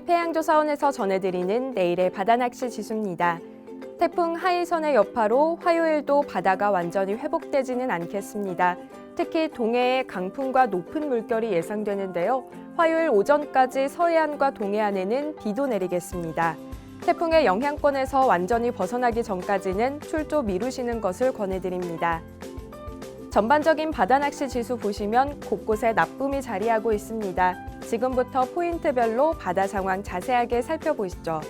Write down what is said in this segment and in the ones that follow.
한국해양조사원에서 전해드리는 내일의 바다낚시 지수입니다. 태풍 하이선의 여파로 화요일도 바다가 완전히 회복되지는 않겠습니다. 특히 동해에 강풍과 높은 물결이 예상되는데요. 화요일 오전까지 서해안과 동해안에는 비도 내리겠습니다. 태풍의 영향권에서 완전히 벗어나기 전까지는 출조 미루시는 것을 권해드립니다. 전반적인 바다낚시 지수 보시면 곳곳에 나쁨이 자리하고 있습니다. 지금부터 포인트별로 바다 상황 자세하게 살펴보시죠.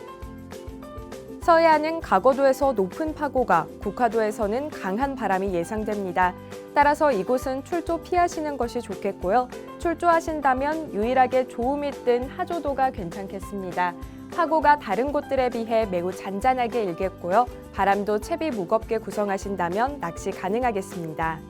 서해안은 가거도에서 높은 파고가, 국화도에서는 강한 바람이 예상됩니다. 따라서 이곳은 출조 피하시는 것이 좋겠고요. 출조하신다면 유일하게 조음이 뜬 하조도가 괜찮겠습니다. 파고가 다른 곳들에 비해 매우 잔잔하게 일겠고요. 바람도 채비 무겁게 구성하신다면 낚시 가능하겠습니다.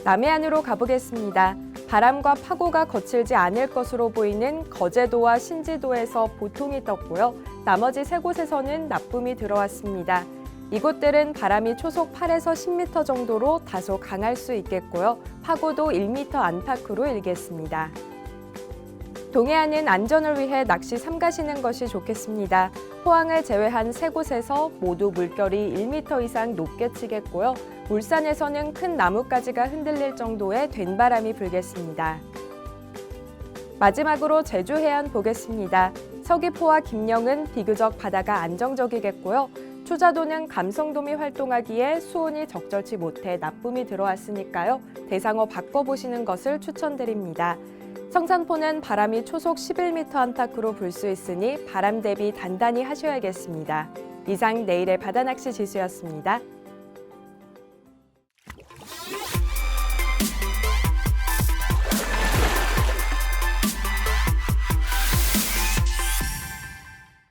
남해안으로 가보겠습니다. 바람과 파고가 거칠지 않을 것으로 보이는 거제도와 신지도에서 보통이 떴고요. 나머지 세 곳에서는 나쁨이 들어왔습니다. 이곳들은 바람이 초속 8에서 10m 정도로 다소 강할 수 있겠고요. 파고도 1m 안팎으로 일겠습니다. 동해안은 안전을 위해 낚시 삼가시는 것이 좋겠습니다. 포항을 제외한 세 곳에서 모두 물결이 1m 이상 높게 치겠고요. 울산에서는 큰 나뭇가지가 흔들릴 정도의 된바람이 불겠습니다. 마지막으로 제주 해안 보겠습니다. 서귀포와 김영은 비교적 바다가 안정적이겠고요. 초자도는 감성돔이 활동하기에 수온이 적절치 못해 나쁨이 들어왔으니까요. 대상어 바꿔보시는 것을 추천드립니다. 성산포는 바람이 초속 11m 안팎으로 불 수 있으니 바람 대비 단단히 하셔야겠습니다. 이상 내일의 바다낚시 지수였습니다.